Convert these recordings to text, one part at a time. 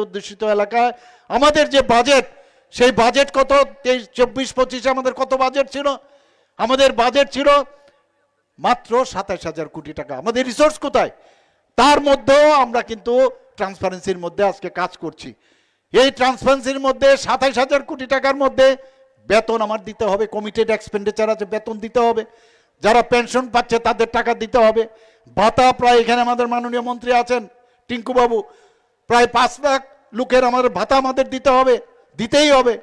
অধ্যুষিত এলাকায় আমাদের যে বাজেট, সেই বাজেট কত 23-24-25 আমাদের কত বাজেট ছিল? আমাদের বাজেট ছিল মাত্র 27,000 কোটি টাকা। আমাদের রিসোর্স কোথায়? তার মধ্যেও আমরা কিন্তু ট্রান্সপারেন্সির মধ্যে আজকে কাজ করছি। এই ট্রান্সপারেন্সির মধ্যে 27,000 কোটি টাকার মধ্যে বেতন আমার দিতে হবে, কমিটেড এক্সপেন্ডিচার আছে, বেতন দিতে হবে, যারা পেনশন পাচ্ছে তাদের টাকা দিতে হবে, ভাতা প্রায়, এখানে আমাদের মাননীয় মন্ত্রী আছেন টিঙ্কু বাবু, প্রায় 5 লাখ লোকের আমাদের ভাতা আমাদের দিতে হবে, দিতেই হবে।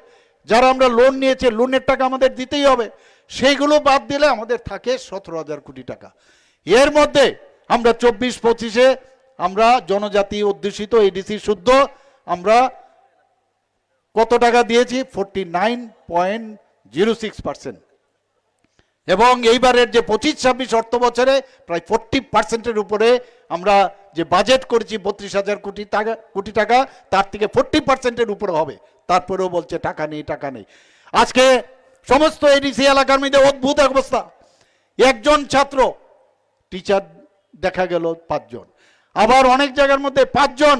যারা আমরা লোন নিয়েছে লোনের টাকা আমাদের দিতেই হবে। সেইগুলো বাদ দিলে আমাদের থাকে 17,000 কোটি টাকা। এর মধ্যে আমরা 24-25-এ আমরা জনজাতি অধ্যুষিত এডিসি শুদ্ধ আমরা কত টাকা দিয়েছি? 49.06%। এবং এইবারের যে 25-26 অর্থ বছরে প্রায় 40%-এর উপরে আমরা যে বাজেট করেছি 32,000 কোটি টাকা, তার থেকে 40%-এর উপরে হবে। তারপরেও বলছে টাকা নেই, টাকা নেই। আজকে সমস্ত এডিসি এলাকার মধ্যে অদ্ভুত অবস্থা। একজন ছাত্র, টিচার দেখা গেল 5 জন, আবার অনেক জায়গার মধ্যে 5 জন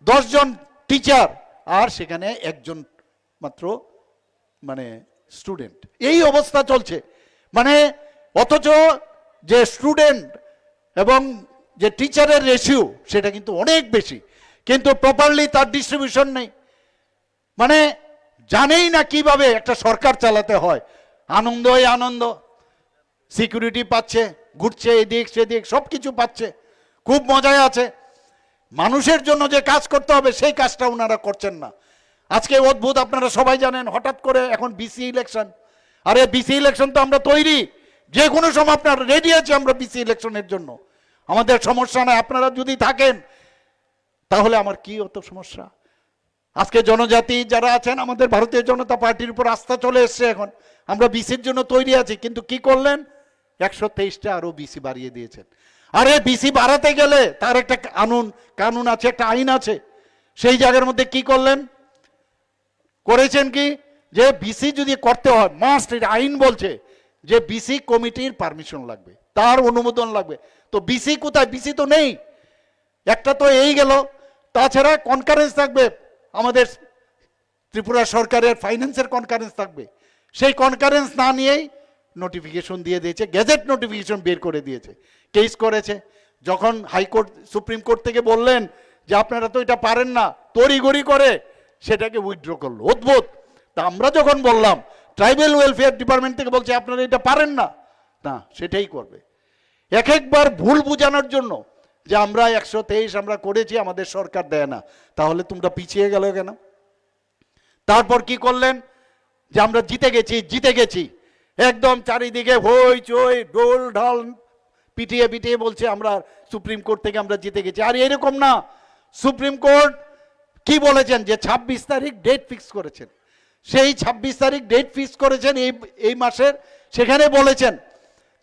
10 জন টিচার, আর সেখানে একজন মাত্র মানে স্টুডেন্ট। এই অবস্থা চলছে। মানে অথচ যে স্টুডেন্ট এবং যে টিচারের রেশিও সেটা কিন্তু অনেক বেশি, কিন্তু প্রপারলি তার ডিস্ট্রিবিউশন নেই। মানে জানেই না কিভাবে একটা সরকার চালাতে হয়। আনন্দই আনন্দ, সিকিউরিটি পাচ্ছে, ঘুরছে এদিক সেদিক, সব কিছু পাচ্ছে, খুব মজায় আছে। মানুষের জন্য যে কাজ করতে হবে সেই কাজটা ওনারা করছেন না। আজকে অদ্ভুত, আপনারা সবাই জানেন, হঠাৎ করে এখন বিসি ইলেকশন। আরে বিসি ইলেকশন তো আমরা তৈরি, যে কোনো সময় আপনার রেডি আছে আমরা বিসি ইলেকশনের জন্য, আমাদের সমস্যা নাই। আপনারা যদি থাকেন তাহলে আমার কি অত সমস্যা? আজকে জনজাতি যারা আছেন, আমাদের ভারতীয় জনতা পার্টির উপর আস্থা চলে এসছে। এখন আমরা বিসির জন্য তৈরি আছি, কিন্তু কি করলেন? 123টা আরো বিসি বাড়িয়ে দিয়েছেন। আরে বিসি বাড়াতে গেলে তার একটা কানুন আছে, একটা আইন আছে। সেই জায়গার মধ্যে কি করলেন? করেছেন কি যে বিসি যদি করতে হয় মাস্ট, আইন বলছে যে বিসি কমিটির পারমিশন লাগবে, তার অনুমোদন লাগবে। তো বিসি কোথায়? বিসি তো নেই। একটা তো এই গেল, তাছাড়া কনকারেন্স থাকবে, আমাদের ত্রিপুরা সরকারের ফাইন্যান্সের কনকারেন্স থাকবে। সেই কনকারেন্স না নিয়েই নোটিফিকেশন দিয়ে দিয়েছে, গেজেট নোটিফিকেশন বের করে দিয়েছে, কেস করেছে। যখন হাইকোর্ট সুপ্রিম কোর্ট থেকে বললেন যে আপনারা তো এটা পারেন না, তড়িঘড়ি করে সেটাকে উইথড্র করলো। অদ্ভুত। তা আমরা যখন বললাম, ট্রাইবাল ওয়েলফেয়ার ডিপার্টমেন্ট থেকে বলছে আপনারা এটা পারেন না, না সেটাই করবে। একবার ভুল বোঝানোর জন্য যে আমরা 123 আমরা করেছি, আমাদের সরকার দেয় না, তাহলে তোমরা পিছিয়ে গেল কেন? তারপর কি করলেন? যে আমরা জিতে গেছি, একদম চারিদিকে হই চই ডোল ঢাল পিটিয়ে পিটিয়ে বলছে আমরা সুপ্রিম কোর্ট থেকে আমরা জিতে গেছি। আর এরকম না, সুপ্রিম কোর্ট কি বলেছেন? যে 26 তারিখ ডেট ফিক্স করেছেন। সেই 26 তারিখ ডেট ফিক্স করেছেন এই মাসের। সেখানে বলেছেন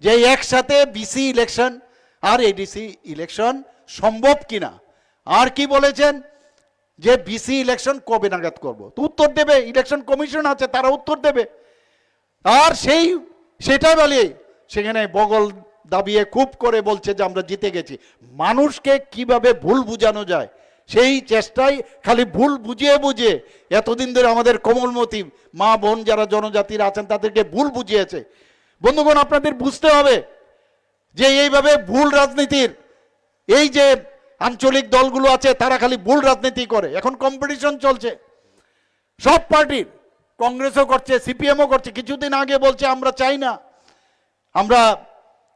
যে একসাথে বিসি ইলেকশন আর এডিসি ইলেকশন সম্ভব কিনা। আর কি বলেছেন? যে বিসি ইলেকশন কবে নাগাদ করব, তো উত্তর দেবে, ইলেকশন কমিশন আছে, তারা উত্তর দেবে। আর সেটা বলে সেখানে বগল দাবিয়ে খুব করে বলছে যে আমরা জিতে গেছি। মানুষকে কিভাবে ভুল বুঝানো যায় সেই চেষ্টায়, খালি ভুল বুঝিয়ে এতদিন ধরে আমাদের কোমলমতি মা বোন যারা জনজাতিরা আছেন তাদেরকে ভুল বুঝিয়েছে। বন্ধুগণ, আপনাদের বুঝতে হবে যে এইভাবে ভুল রাজনীতির, এই যে আঞ্চলিক দলগুলো আছে তারা খালি ভুল রাজনীতি করে। এখন কম্পিটিশন চলছে সব পার্টির, কংগ্রেসও করছে, সিপিএমও করছে। কিছুদিন আগে বলছে আমরা চাই না, আমরা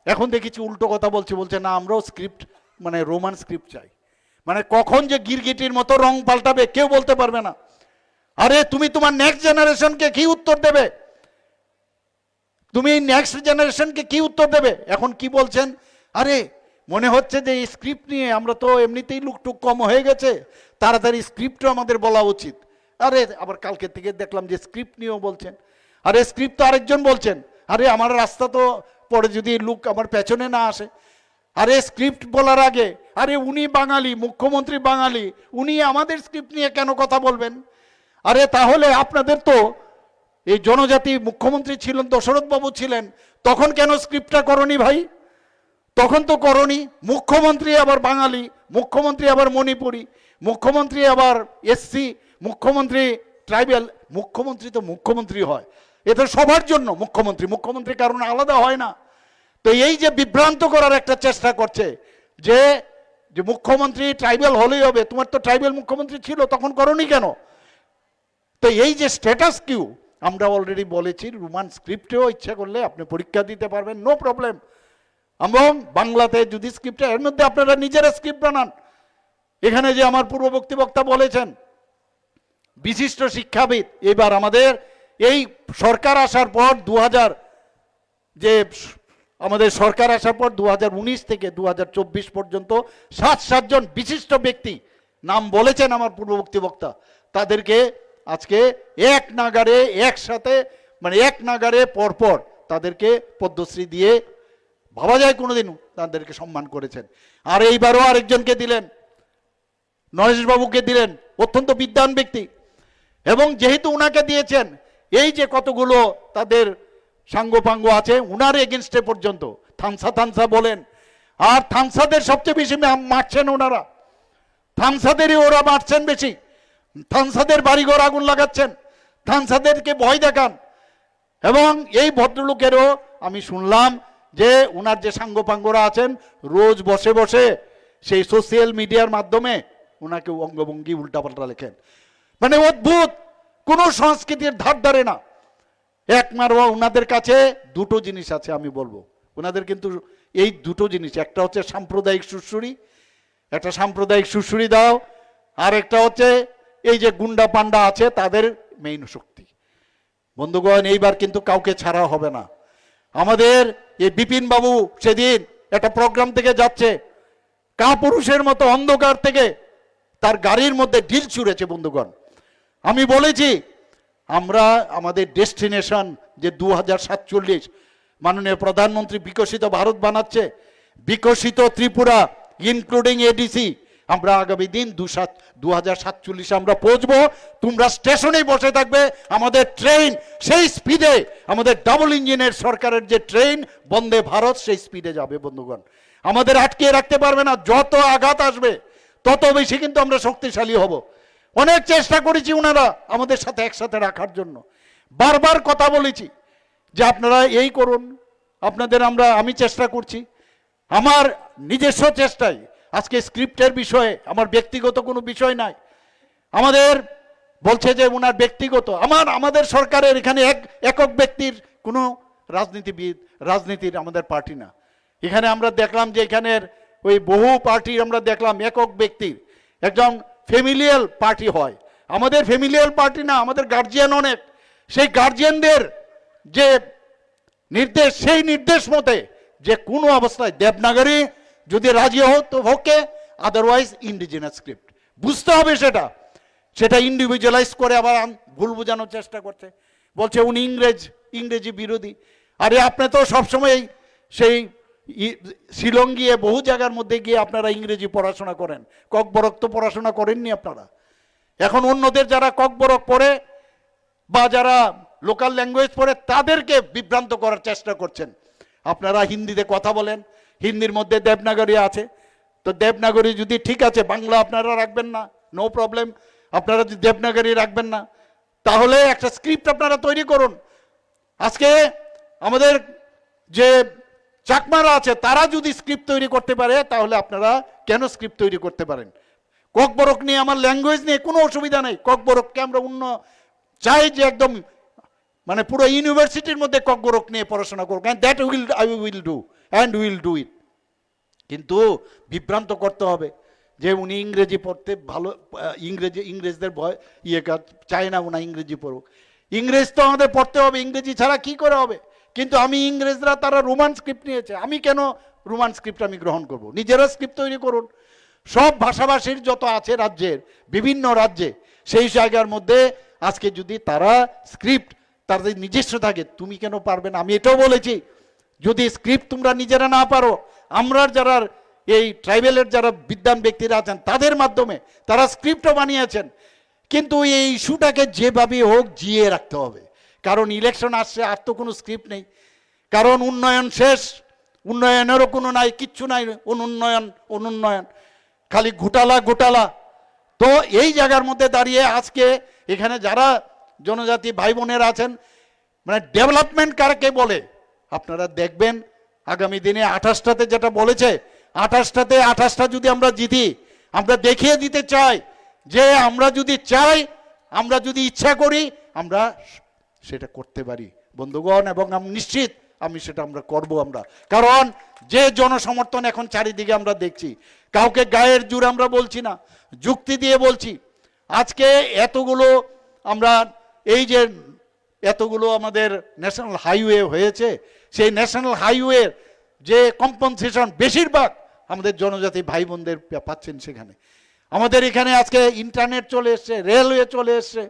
এখন দেখেছি উল্টো কথা বলছে না আমরাও স্ক্রিপ্ট মানে রোমান স্ক্রিপ্ট চাই। মানে কখন যে গিরগিটির মতো রং পাল্টাবে কেউ বলতে পারবে না। আরে তুমি তোমার নেক্সট জেনারেশনকে কি উত্তর দেবে? তুমি নেক্সট জেনারেশনকে কি উত্তর দেবে? এখন কি বলছেন? আরে মনে হচ্ছে যে এই স্ক্রিপ্ট নিয়ে আমরা তো এমনিতেই লুকটুক কম হয়ে গেছে, তাড়াতাড়ি স্ক্রিপ্টও আমাদের বলা উচিত। আরে আবার কালকে থেকে দেখলাম যে স্ক্রিপ্ট নিয়েও বলছেন। আরে স্ক্রিপ্ট তো আরেকজন বলছেন। আরে আমার রাস্তা তো পরে যদি লুক আমার পেছনে না আসে। আরে স্ক্রিপ্ট বলার আগে, আরে উনি বাঙালি, মুখ্যমন্ত্রী বাঙালি, উনি আমাদের স্ক্রিপ্ট নিয়ে কেন কথা বলবেন? আরে তাহলে আপনাদের তো এই জনজাতি মুখ্যমন্ত্রী ছিলেন, দশরথ বাবু ছিলেন, তখন কেন স্ক্রিপ্টটা করনি ভাই? তখন তো করনি। মুখ্যমন্ত্রী আবার বাঙালি, মুখ্যমন্ত্রী আবার মণিপুরী, মুখ্যমন্ত্রী আবার এসসি, মুখ্যমন্ত্রী ট্রাইবেল, মুখ্যমন্ত্রী তো মুখ্যমন্ত্রী হয়, এটা সবার জন্য মুখ্যমন্ত্রী, মুখ্যমন্ত্রী কারণ আলাদা হয় না। তো এই যে বিভ্রান্ত করার একটা চেষ্টা করছে যে যে মুখ্যমন্ত্রী ট্রাইবেল হলেই হবে, তোমার তো ট্রাইবেল মুখ্যমন্ত্রী ছিল, তখন করনি কেন? তো এই যে স্ট্যাটাস কিউ, আমরা অলরেডি বলেছি রোমান স্ক্রিপ্টেও ইচ্ছা করলে আপনি পরীক্ষা দিতে পারবেন, নো প্রবলেম। এবং বাংলাতে যদি স্ক্রিপ্টে, এর মধ্যে আপনারা নিজেরা স্ক্রিপ্ট বানান। এখানে যে আমার পূর্ববর্তী বক্তা বলেছেন বিশিষ্ট শিক্ষাবিদ, এবার আমাদের এই সরকার আসার পর যে আমাদের সরকার আসার পর 2019 থেকে 2024 পর্যন্ত 7 জন বিশিষ্ট ব্যক্তি নাম বলেছেন আমার পূর্ববর্তী বক্তা, তাদেরকে আজকে এক নাগারে একসাথে, মানে এক নাগারে পরপর তাদেরকে পদ্মশ্রী দিয়ে ভাবা যায় কোনোদিন তাদেরকে সম্মান করেছেন। আর এইবারও আরেকজনকে দিলেন, নরেশবাবুকে দিলেন, অত্যন্ত বিদ্বান ব্যক্তি। এবং যেহেতু উনাকে দিয়েছেন, এই যে কতগুলো তাদের সাঙ্গপাঙ্গ আছে উনার এগেনস্টে পর্যন্ত থানসা বলেন, আর থানসাদের সবচেয়ে বেশি মারছেন ওনারা, থানসাদেরই ওরা মারছেন বেশি, থানসাদের বাড়িঘর আগুন লাগাচ্ছেন, থানসাদেরকে ভয় দেখান। এবং এই ভদ্রলোকেরও আমি শুনলাম যে উনার যে সাঙ্গপাঙ্গরা আছেন রোজ বসে বসে সেই সোশ্যাল মিডিয়ার মাধ্যমে উনাকে অঙ্গভঙ্গি উল্টাপাল্টা লেখেন, মানে অদ্ভুত, কোনো সংস্কৃতির ধার ধারে না। একমাত্র ওনাদের কাছে দুটো জিনিস আছে আমি বলবো, ওনাদের কিন্তু এই দুটো জিনিস, একটা হচ্ছে সাম্প্রদায়িক সুরসুরি, একটা সাম্প্রদায়িক সুরসুরি দাও, আর একটা হচ্ছে এই যে গুন্ডা পান্ডা আছে তাদের মেইন শক্তি। বন্ধুগণ, এইবার কিন্তু কাউকে ছাড়া হবে না। আমাদের এই বিপিন বাবু সেদিন একটা প্রোগ্রাম থেকে যাচ্ছে, কাপুরুষের মতো অন্ধকার থেকে তার গাড়ির মধ্যে ঢিল ছুঁড়েছে। বন্ধুগণ, আমি বলেছি আমরা আমাদের ডেস্টিনেশন যে 2047 মাননীয় প্রধানমন্ত্রী বিকশিত ভারত বানাচ্ছে, বিকশিত ত্রিপুরা ইনক্লুডিং এডিসি, আমরা আগামী দিন 2047 আমরা পৌঁছবো। তোমরা স্টেশনেই বসে থাকবে, আমাদের ট্রেন সেই স্পিডে, আমাদের ডাবল ইঞ্জিনের সরকারের যে ট্রেন বন্দে ভারত সেই স্পিডে যাবে। বন্ধুগণ, আমাদের আটকে রাখতে পারবে না, যত আঘাত আসবে তত বেশি কিন্তু আমরা শক্তিশালী হব। অনেক চেষ্টা করেছি ওনারা আমাদের সাথে একসাথে রাখার জন্য, বারবার কথা বলেছি যে আপনারা এই করুন, আপনাদের আমি চেষ্টা করছি আমার নিজস্ব চেষ্টায়। আজকে স্ক্রিপ্টের বিষয়ে আমার ব্যক্তিগত কোনো বিষয় নাই, আমাদের বলছে যে ওনার ব্যক্তিগত, আমাদের সরকারের এখানে একক ব্যক্তির কোনো রাজনীতির আমাদের পার্টি না। এখানে আমরা দেখলাম যে এখানের ওই বহু পার্টি আমরা দেখলাম একক ব্যক্তির, একজন ফ্যামিলিয়াল পার্টি হয়। আমাদের ফ্যামিলিয়াল পার্টি না, আমাদের গার্জিয়ান অনেক, সেই গার্জিয়ানদের যে নির্দেশ, সেই নির্দেশ মতে যে কোনো অবস্থায় দেবনাগরী যদি রাজি হতো ওকে, আদারওয়াইজ ইন্ডিজিনাস স্ক্রিপ্ট বুঝতে হবে। সেটা ইন্ডিভিজুয়ালাইজ করে আবার ভুল বোঝানোর চেষ্টা করছে, বলছে উনি ইংরেজি বিরোধী। আরে আপনি তো সবসময় সেই শিলং গিয়ে বহু জায়গার মধ্যে গিয়ে আপনারা ইংরেজি পড়াশোনা করেন, ককবরক তো পড়াশোনা করেননি আপনারা। এখন অন্যদের যারা ককবরক পড়ে বা যারা লোকাল ল্যাঙ্গুয়েজ পড়ে তাদেরকে বিভ্রান্ত করার চেষ্টা করছেন। আপনারা হিন্দিতে কথা বলেন, হিন্দির মধ্যে দেবনাগরী আছে, তো দেবনাগরী যদি ঠিক আছে, বাংলা আপনারা রাখবেন না, নো প্রবলেম, আপনারা যদি দেবনাগরী রাখবেন না তাহলে একটা স্ক্রিপ্ট আপনারা তৈরি করুন। আজকে আমাদের যে চাকমারা আছে তারা যদি স্ক্রিপ্ট তৈরি করতে পারে তাহলে আপনারা কেন স্ক্রিপ্ট তৈরি করতে পারেন? ককবরক নিয়ে আমার ল্যাঙ্গুয়েজ নিয়ে কোনো অসুবিধা নেই, ককবরককে আমরা চাই যে একদম মানে পুরো ইউনিভার্সিটির মধ্যে ককবরক নিয়ে পড়াশোনা করুক, and that will do it. কিন্তু বিভ্রান্ত করতে হবে যে উনি ইংরেজি পড়তে ভালো, ইংরেজদের ভয় চায় না ওনা ইংরেজি পড়ুক। ইংরেজ তো আমাদের পড়তে হবে, ইংরেজি ছাড়া কি করে হবে? কিন্তু ইংরেজরা তারা রোমান স্ক্রিপ্ট নিয়েছে, আমি কেন রোমান স্ক্রিপ্ট আমি গ্রহণ করব? নিজেরা স্ক্রিপ্ট তৈরি করুন। সব ভাষাভাষীর যত আছে রাজ্যের, বিভিন্ন রাজ্যে, সেই জায়গার মধ্যে আজকে যদি তারা স্ক্রিপ্ট তাদের নিজস্ব থাকে, তুমি কেন পারবে না? আমি এটাও বলেছি যদি স্ক্রিপ্ট তোমরা নিজেরা না পারো, আমরা যারা এই ট্রাইবেলের যারা বিদ্বান ব্যক্তিরা আছেন তাদের মাধ্যমে তারা স্ক্রিপ্টও বানিয়েছেন, কিন্তু এই ইস্যুটাকে যেভাবে হোক জিয়ে রাখতে হবে। কারণ ইলেকশন আসছে, আর তো কোনো স্ক্রিপ্ট নেই, কারণ উন্নয়ন শেষ, উন্নয়নেরও কোনো নাই, কিচ্ছু নাই, অনুন্নয়ন খালি ঘোটালা। তো এই জায়গার মধ্যে দাঁড়িয়ে আজকে এখানে যারা জনজাতি ভাই বোনেরা আছেন, মানে ডেভেলপমেন্ট কারকে বলে আপনারা দেখবেন আগামী দিনে 28টাতে যেটা বলেছে, 28টাতে 28টা যদি আমরা জিতি, আমরা দেখিয়ে দিতে চাই যে আমরা যদি চাই, আমরা যদি ইচ্ছা করি, আমরা সেটা করতে পারি বন্ধুগণ। এবং আমি নিশ্চিত সেটা আমরা করব। আমরা কারণ যে জনসমর্থন এখন চারিদিকে আমরা দেখছি, কাউকে গায়ের জোর আমরা বলছি না, যুক্তি দিয়ে বলছি। আজকে এতগুলো আমরা এই যে এতগুলো আমাদের ন্যাশনাল হাইওয়ে হয়েছে, সেই ন্যাশনাল হাইওয়ে যে কম্পনসেশন বেশিরভাগ আমাদের জনজাতি ভাই বোনদের পাচ্ছেন। সেখানে আমাদের এখানে আজকে ইন্টারনেট চলে এসছে, রেলওয়ে চলে এসছে,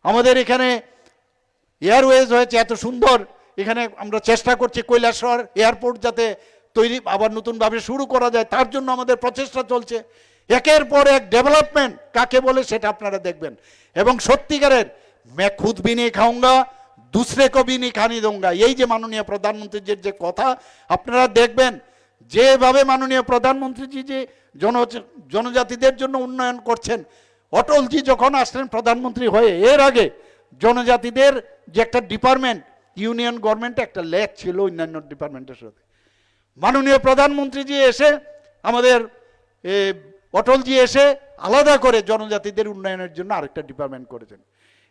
আমাদের এখানে এয়ারওয়েজ হয়েছে এত সুন্দর। এখানে আমরা চেষ্টা করছি কৈলাসহর এয়ারপোর্ট যাতে তৈরি আবার নতুনভাবে শুরু করা যায়, তার জন্য আমাদের প্রচেষ্টা চলছে। একের পর এক ডেভেলপমেন্ট কাকে বলে সেটা আপনারা দেখবেন। এবং সত্যিকারের मैं खुद भी नहीं खाऊंगा, दूसरे को भी नहीं खाने दूंगा, এই যে মাননীয় প্রধানমন্ত্রীজির যে কথা আপনারা দেখবেন, যেভাবে মাননীয় প্রধানমন্ত্রীজি যে জনজাতিদের জন্য উন্নয়ন করছেন। অটলজি যখন আসলেন প্রধানমন্ত্রী হয়ে, এর আগে জনজাতিদের যে একটা ডিপার্টমেন্ট ইউনিয়ন গভর্নমেন্টে একটা লেক ছিল অন্যান্য ডিপার্টমেন্টের সাথে, মাননীয় প্রধানমন্ত্রীজি এসে আমাদের অটলজি এসে আলাদা করে জনজাতিদের উন্নয়নের জন্য আরেকটা ডিপার্টমেন্ট করেছেন।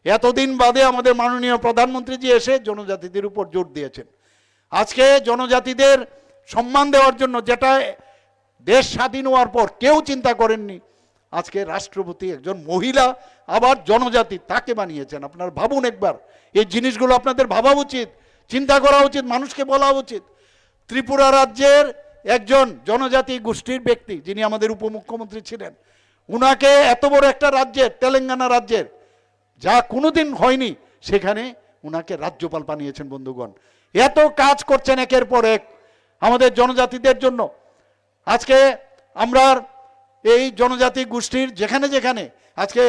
এতদিন বাদে আমাদের মাননীয় প্রধানমন্ত্রীজি এসে জনজাতিদের উপর জোর দিয়েছেন। আজকে জনজাতিদের সম্মান দেওয়ার জন্য, যেটা দেশ স্বাধীন হওয়ার পর কেউ চিন্তা করেননি, আজকে রাষ্ট্রপতি একজন মহিলা, আবার জনজাতি, তাকে বানিয়েছেন। আপনারা ভাবুন একবার, এই জিনিসগুলো আপনাদের ভাবা উচিত, চিন্তা করা উচিত, মানুষকে বলা উচিত। ত্রিপুরা রাজ্যের একজন জনজাতি গোষ্ঠীর ব্যক্তি যিনি আমাদের উপমুখ্যমন্ত্রী ছিলেন, উনাকে এত বড় একটা রাজ্যের, তেলেঙ্গানা রাজ্যের, যা কোনোদিন হয়নি, সেখানে উনাকে রাজ্যপাল বানিয়েছেন। বন্ধুগণ, এত কাজ করছেন একের পর এক আমাদের জনজাতিদের জন্য। আজকে আমরা এই জনজাতি গোষ্ঠীর যেখানে যেখানে আজকে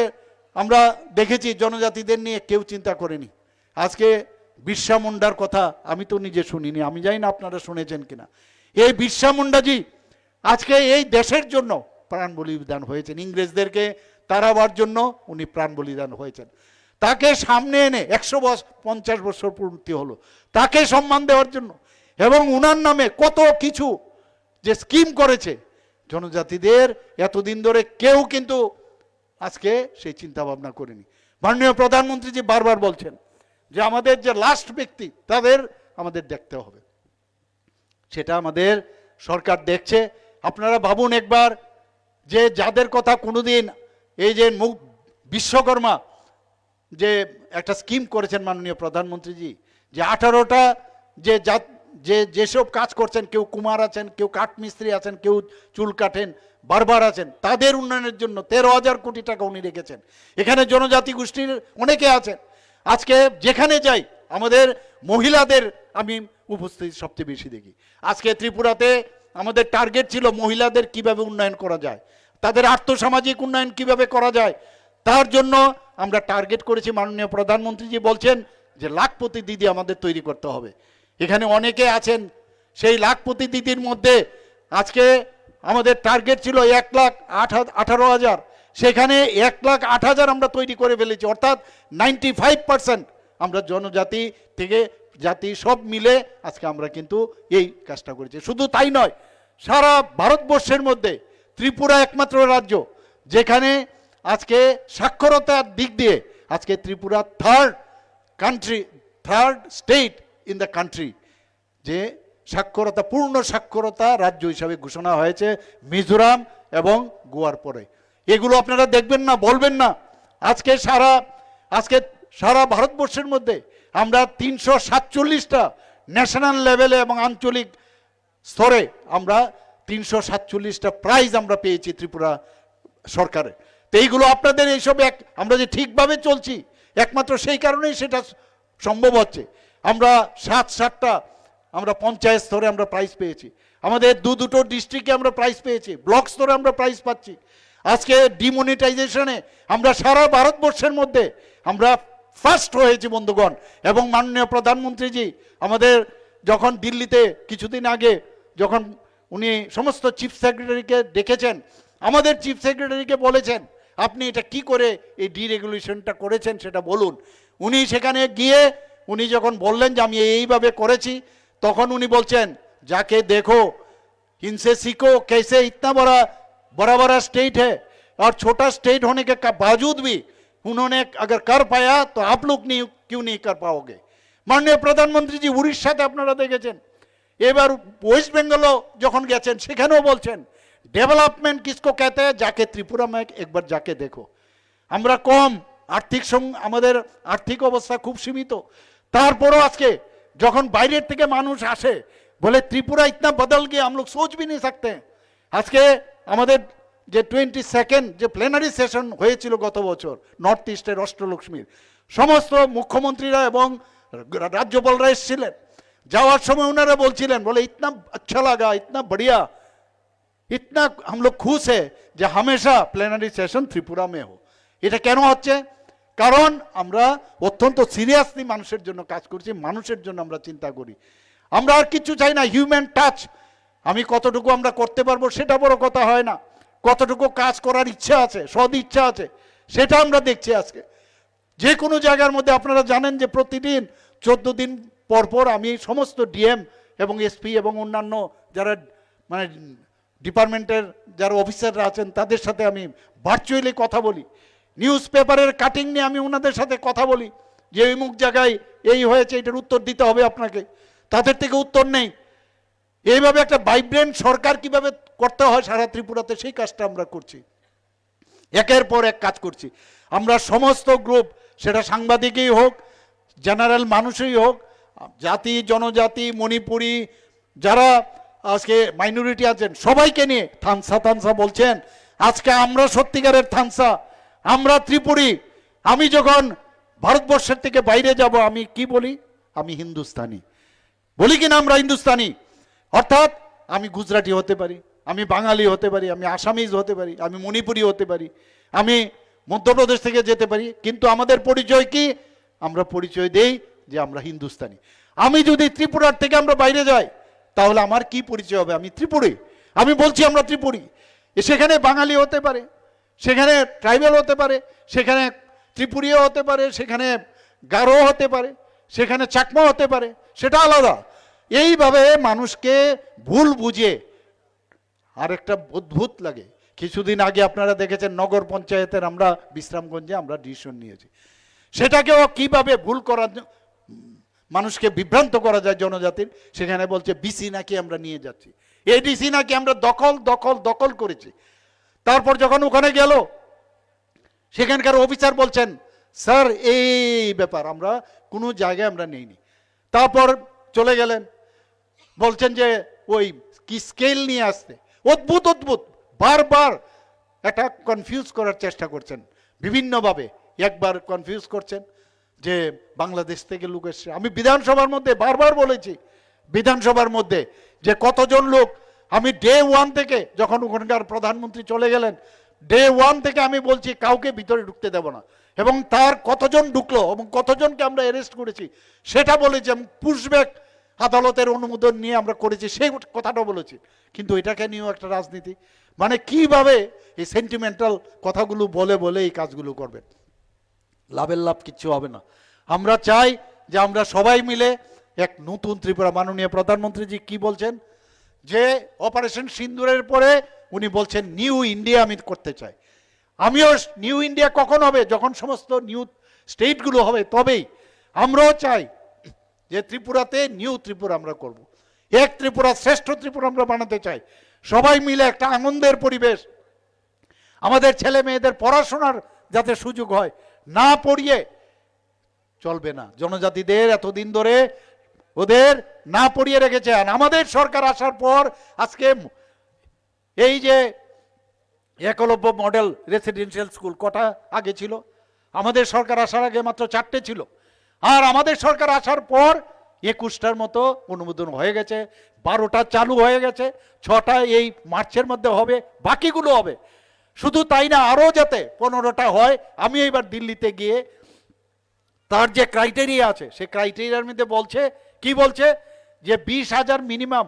আমরা দেখেছি জনজাতিদের নিয়ে কেউ চিন্তা করেনি। আজকে বিরসা মুন্ডার কথা আমি তো নিজে শুনিনি, আমি জানি না আপনারা শুনেছেন কিনা। এই বিরসা মুন্ডাজি আজকে এই দেশের জন্য প্রাণ বলিদান হয়েছেন, ইংরেজদেরকে তাড়াবার জন্য উনি প্রাণ বলিদান হয়েছেন। তাকে সামনে এনে 150 বছর পূর্তি হলো, তাকে সম্মান দেওয়ার জন্য। এবং উনার নামে কত কিছু যে স্কিম করেছে জনজাতিদের, এতদিন ধরে কেউ কিন্তু আজকে সেই চিন্তা ভাবনা করেনি। মাননীয় প্রধানমন্ত্রীজি বারবার বলছেন যে আমাদের যে লাস্ট ব্যক্তি তাদের আমাদের দেখতে হবে, সেটা আমাদের সরকার দেখছে। আপনারা ভাবুন একবার, যে যাদের কথা কোনোদিন এই যে বিশ্বকর্মা যে একটা স্কিম করেছেন মাননীয় প্রধানমন্ত্রীজি, যে 18টা যেসব কাজ করছেন, কেউ কুমার আছেন, কেউ কাঠমিস্ত্রি আছেন, কেউ চুল কাটেন, বারবার আছেন, তাদের উন্নয়নের জন্য 13,000 কোটি টাকা উনি রেখেছেন। এখানে জনজাতি গোষ্ঠীর অনেকে আছেন। আজকে যেখানে যাই আমাদের মহিলাদের আমি উপস্থিতি সবচেয়ে বেশি দেখি। আজকে ত্রিপুরাতে আমাদের টার্গেট ছিল মহিলাদের কিভাবে উন্নয়ন করা যায়, তাদের আর্থসামাজিক উন্নয়ন কিভাবে করা যায়, তার জন্য আমরা টার্গেট করেছি। মাননীয় প্রধানমন্ত্রীজি বলছেন যে লাখপতি দিদি আমাদের তৈরি করতে হবে। এখানে অনেকে আছেন, সেই লাখপতি দিদির মধ্যে আজকে আমাদের টার্গেট ছিল 1,18,000, সেখানে 1,08,000 আমরা তৈরি করে ফেলেছি। অর্থাৎ 95% আমরা জনজাতি থেকে জাতি সব মিলে আজকে আমরা কিন্তু এই কাজটা করেছি। শুধু তাই নয়, সারা ভারতবর্ষের মধ্যে ত্রিপুরা একমাত্র রাজ্য যেখানে আজকে সাক্ষরতার দিক দিয়ে আজকে Tripura third state in the country, যে সাক্ষরতা, পূর্ণ সাক্ষরতা রাজ্য হিসাবে ঘোষণা হয়েছে মিজোরাম এবং গোয়ার পরে। এগুলো আপনারা দেখবেন না, বলবেন না। আজকে সারা ভারতবর্ষের মধ্যে আমরা 347টা ন্যাশনাল লেভেলে এবং আঞ্চলিক স্তরে আমরা 347টা প্রাইজ আমরা পেয়েছি ত্রিপুরা সরকারের। তো এইগুলো আপনাদের এইসব আমরা যে ঠিকভাবে চলছি একমাত্র সেই কারণেই সেটা সম্ভব হচ্ছে। আমরা 7টা আমরা পঞ্চায়েত স্তরে আমরা প্রাইজ পেয়েছি, আমাদের দুটো ডিস্ট্রিক্টে আমরা প্রাইজ পেয়েছি, ব্লক স্তরে আমরা প্রাইজ পাচ্ছি। আজকে ডিমনিটাইজেশনে আমরা সারা ভারতবর্ষের মধ্যে আমরা ফার্স্ট হয়েছি বন্ধুগণ। এবং মাননীয় প্রধানমন্ত্রীজি আমাদের যখন দিল্লিতে কিছুদিন আগে যখন উনি সমস্ত চিফ সেক্রেটারিকে ডেকেছেন, আমাদের চিফ সেক্রেটারিকে বলেছেন আপনি এটা কি করে এই ডিরেগুলেশনটা করেছেন সেটা বলুন। উনি সেখানে গিয়ে উনি যখন বললেন যে আমি এইভাবে করেছি, তখন উনি বলছেন जाके देखो इनसे सीखो कैसे इतना बड़ा बड़ा स्टेट है और छोटा स्टेट होने के बावजूद भी उन्होंने अगर कर पाया तो आप लोग नहीं क्यों नहीं कर पाओगे। माननीय प्रधानमंत्री जी उड़ीसाते আপনারা দেখেছেন, এবার ওয়েস্ট বেঙ্গলও যখন গেছেন সেখানেও বলছেন डेवलपमेंट किसको कहते हैं, जाके त्रिपुरा में एक बार जाके देखो। আমরা কম আর্থিক আমাদের আর্থিক অবস্থা খুব সীমিত, তারপরও আজকে যখন বাইরের থেকে মানুষ আসে বলে त्रिपुरा इतना बदल गया हम लोग सोच भी नहीं सकते। আজকে আমাদের যে 22nd যে প্লেনারি সেশন হয়েছিল গত বছর নর্থ ইস্টের অষ্টলক্ষ্মীর, সমস্ত মুখ্যমন্ত্রীরা এবং রাজ্যপালরা এসেছিলেন। যাওয়ার সময় ওনারা বলছিলেন বলে इतना अच्छा लगा, इतना बढ़िया, इतना हम लोग खुश है যে हमेशा প্লেনারি সেশন ত্রিপুরা में हो। এটা কেন হচ্ছে? কারণ আমরা অত্যন্ত সিরিয়াসলি মানুষের জন্য কাজ করছি, মানুষের জন্য আমরা চিন্তা করি। আমরা আর কিছু চাই না, হিউম্যান টাচ। আমি কতটুকু আমরা করতে পারবো সেটা বড় কথা হয় না, কতটুকু কাজ করার ইচ্ছা আছে, সদ ইচ্ছা আছে, সেটা আমরা দেখছি। আজকে যে কোনো জায়গার মধ্যে আপনারা জানেন যে প্রতিদিন 14 দিন পর পর আমি সমস্ত ডিএম এবং এসপি এবং অন্যান্য যারা মানে ডিপার্টমেন্টের যারা অফিসাররা আছেন তাদের সাথে আমি ভার্চুয়ালি কথা বলি। নিউজ পেপারের কাটিং নিয়ে আমি ওনাদের সাথে কথা বলি যে এই মুখ জায়গায় এই হয়েছে, এটার উত্তর দিতে হবে আপনাকে। তাদের থেকে উত্তর নেই। এইভাবে একটা ভাইব্রেন্ট সরকার কিভাবে করতে হয় সারা ত্রিপুরাতে সেই কাজটা আমরা করছি, একের পর এক কাজ করছি। আমরা সমস্ত গ্রুপ, সেটা সাংবাদিকই হোক, জেনারেল মানুষই হোক, জাতি জনজাতি মণিপুরি যারা আজকে মাইনরিটি আছেন সবাইকে নিয়ে থানসা বলছেন। আজকে আমরা সত্যিকারের থানসা, আমরা ত্রিপুরী। আমি যখন ভারতবর্ষের থেকে বাইরে যাব আমি কি বলি? আমি হিন্দুস্তানি বলি কিনা? আমরা হিন্দুস্তানি, অর্থাৎ আমি গুজরাটি হতে পারি, আমি বাঙালি হতে পারি, আমি আসামিজ হতে পারি, আমি মণিপুরি হতে পারি, আমি মধ্যপ্রদেশ থেকে যেতে পারি, কিন্তু আমাদের পরিচয় কি? আমরা পরিচয় দেই যে আমরা হিন্দুস্তানি। আমি যদি ত্রিপুরার থেকে আমরা বাইরে যাই তাহলে আমার কি পরিচয় হবে? আমি ত্রিপুরী। আমি বলছি আমরা ত্রিপুরী। সেখানে বাঙালি হতে পারে, সেখানে ট্রাইবেল হতে পারে, সেখানে ত্রিপুরীয় হতে পারে, সেখানে গারো হতে পারে, সেখানে চাকমা হতে পারে, সেটা আলাদা। এইভাবে মানুষকে ভুল বুঝিয়ে আর একটা অদ্ভুত লাগে। কিছুদিন আগে আপনারা দেখেছেন নগর পঞ্চায়েতের আমরা বিশ্রামগঞ্জে আমরা ডিসিশন নিয়েছি, সেটাকেও কিভাবে ভুল করার মানুষকে বিভ্রান্ত করা যায় জনজাতির। সেখানে বলছে বিসি নাকি আমরা নিয়ে যাচ্ছি, এডিসি নাকি আমরা দখল করেছি। তারপর যখন ওখানে গেল সেখানকার অফিসার বলছেন স্যার এই ব্যাপার আমরা কোনো জায়গায় আমরা নেইনি। তারপর চলে গেলেন বলছেন যে ওই কি স্কেল নিয়ে আসতে। অদ্ভুত বারবার একটা কনফিউজ করার চেষ্টা করছেন বিভিন্নভাবে। একবার কনফিউজ করছেন যে বাংলাদেশ থেকে লোক এসছে। আমি বিধানসভার মধ্যে বারবার বলেছি, বিধানসভার মধ্যে যে কতজন লোক, আমি ডে 1 থেকে যখন ওখানকার প্রধানমন্ত্রী চলে গেলেন ডে 1 থেকে আমি বলছি কাউকে ভিতরে ঢুকতে দেব না, এবং তার কতজন ঢুকলো এবং কতজনকে আমরা অ্যারেস্ট করেছি সেটা বলেছি। পুশব্যাক আদালতের অনুমোদন নিয়ে আমরা করেছি সেই কথাটা বলেছি। কিন্তু এটাকে নিয়েও একটা রাজনীতি, মানে কিভাবে এই সেন্টিমেন্টাল কথাগুলো বলে এই কাজগুলো করবেন, লাভের লাভ কিচ্ছু হবে না। আমরা চাই যে আমরা সবাই মিলে এক নতুন ত্রিপুরা। মাননীয় প্রধানমন্ত্রীজি কি বলছেন যে অপারেশন সিন্দুরের পরে উনি বলছেন নিউ ইন্ডিয়া আমি করতে চাই। আমিও নিউ ইন্ডিয়া কখন হবে? যখন সমস্ত নিউ স্টেটগুলো হবে তবেই। আমরাও চাই যে ত্রিপুরাতে নিউ ত্রিপুরা আমরা করব, এক ত্রিপুরা শ্রেষ্ঠ ত্রিপুরা আমরা বানাতে চাই। সবাই মিলে একটা আনন্দের পরিবেশ, আমাদের ছেলে মেয়েদের পড়াশোনার যাতে সুযোগ হয়, না পড়িয়ে চলবে না। জনজাতিদের এতদিন ধরে ওদের না পড়িয়ে রেখেছে। আর আমাদের সরকার আসার পর আজকে এই যে একলব্য মডেল রেসিডেন্সিয়াল স্কুল কটা আগে ছিল? আমাদের সরকার আসার আগে মাত্র 4টে ছিল। আর আমাদের সরকার আসার পর 21টার মতো অনুমোদন হয়ে গেছে, 12টা চালু হয়ে গেছে, 6টা এই মার্চের মধ্যে হবে, বাকিগুলো হবে। শুধু তাই না, আরও যাতে 15টা হয়। আমি এইবার দিল্লিতে গিয়ে তার যে ক্রাইটেরিয়া আছে সেই ক্রাইটেরিয়ার মধ্যে বলছে কি বলছে যে 20,000 মিনিমাম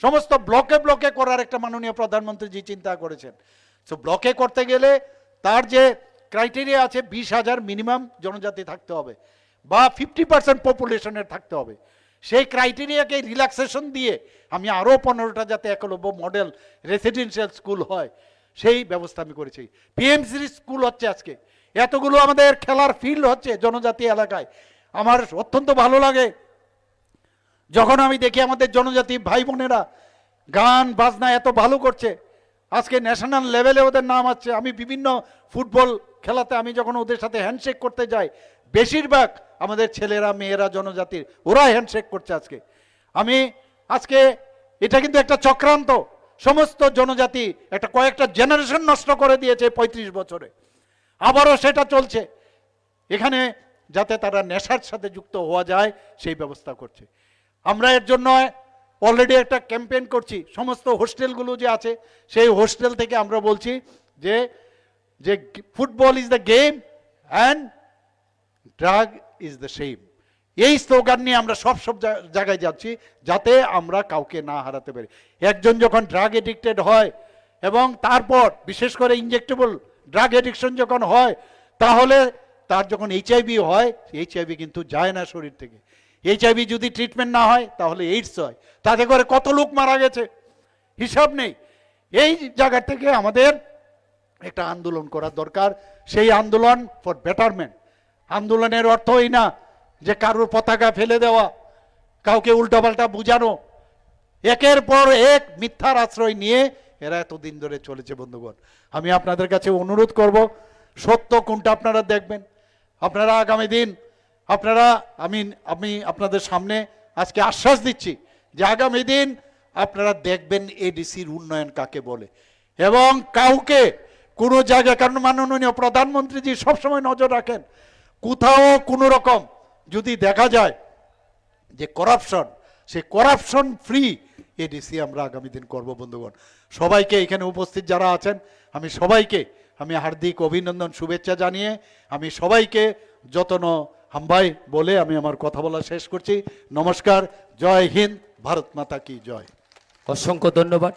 সমস্ত ব্লকে করার একটা মাননীয় প্রধানমন্ত্রী জি চিন্তা করেছেন। তো ব্লকে করতে গেলে তার যে ক্রাইটেরিয়া আছে 20,000 মিনিমাম জনজাতি থাকতে হবে বা 50% পপুলেশনের থাকতে হবে। সেই ক্রাইটেরিয়াকে রিল্যাক্সেশন দিয়ে আমি আরও 15টা যাতে একলব্য মডেল রেসিডেন্সিয়াল স্কুল হয় সেই ব্যবস্থা আমি করেছি। পিএমসি স্কুল হচ্ছে আজকে, এতগুলো আমাদের খেলার ফিল্ড হচ্ছে জনজাতি এলাকায়। আমার অত্যন্ত ভালো লাগে যখন আমি দেখি আমাদের জনজাতি ভাই বোনেরা গান বাজনা এত ভালো করছে, আজকে ন্যাশনাল লেভেলে ওদের নাম আছে। আমি বিভিন্ন ফুটবল খেলাতে আমি যখন ওদের সাথে হ্যান্ডশেক করতে যাই, বেশিরভাগ আমাদের ছেলেরা মেয়েরা জনজাতির, ওরা হ্যান্ডশেক করছে আজকে। আমি আজকে এটা কিন্তু একটা চক্রান্ত, সমস্ত জনজাতি একটা কয়েকটা জেনারেশন নষ্ট করে দিয়েছে 35 বছরে, আবারও সেটা চলছে। এখানে যাতে তারা নেশার সাথে যুক্ত হওয়া যায় সেই ব্যবস্থা করছে। আমরা এর জন্য অলরেডি একটা ক্যাম্পেইন করছি। সমস্ত হোস্টেলগুলো যে আছে সেই হোস্টেল থেকে আমরা বলছি যে যে football is the game and drug is the shame. এই স্লোগান নিয়ে আমরা সব জায়গায় যাচ্ছি যাতে আমরা কাউকে না হারাতে পারি। একজন যখন ড্রাগ এডিক্টেড হয় এবং তারপর বিশেষ করে ইনজেক্টেবল ড্রাগ এডিকশন যখন হয়, তাহলে তার যখন এইচআইভি হয়, এইচআইভি কিন্তু যায় না শরীর থেকে। এইচআইভি যদি ট্রিটমেন্ট না হয় তাহলে এইডস হয়, তাতে করে কত লোক মারা গেছে হিসাব নেই। এই জায়গা থেকে আমাদের একটা আন্দোলন করার দরকার, সেই আন্দোলন ফর বেটারমেন্ট। আন্দোলনের অর্থই না যে কারোর পতাকা ফেলে দেওয়া, কাউকে উল্টাপাল্টা বুঝানো, একের পর এক মিথ্যার আশ্রয় নিয়ে এরা এতদিন ধরে চলেছে। বন্ধুগণ, আমি আপনাদের কাছে অনুরোধ করব, সত্য কোনটা আপনারা দেখবেন। আপনারা আগামী দিন আমি আপনাদের সামনে আজকে আশ্বাস দিচ্ছি যে আগামী দিন আপনারা দেখবেন এডিসির উন্নয়ন কাকে বলে, এবং কাউকে কোনো জায়গায়, কারণ মাননীয় প্রধানমন্ত্রীজি সবসময় নজর রাখেন, কোথাও কোনো রকম যদি দেখা যায় যে করাপশন, সেই করাপশন ফ্রি এডিসি আমরা আগামী দিন করব। বন্ধুগণ, সবাইকে এখানে উপস্থিত যারা আছেন আমি সবাইকে হার্দিক অভিনন্দন শুভেচ্ছা জানিয়ে আমি সবাইকে যতন হাম্বাই বলে আমি আমার কথা বলা শেষ করছি। নমস্কার, জয় হিন্দ, ভারত মাতা কি জয়। অসংখ্য ধন্যবাদ।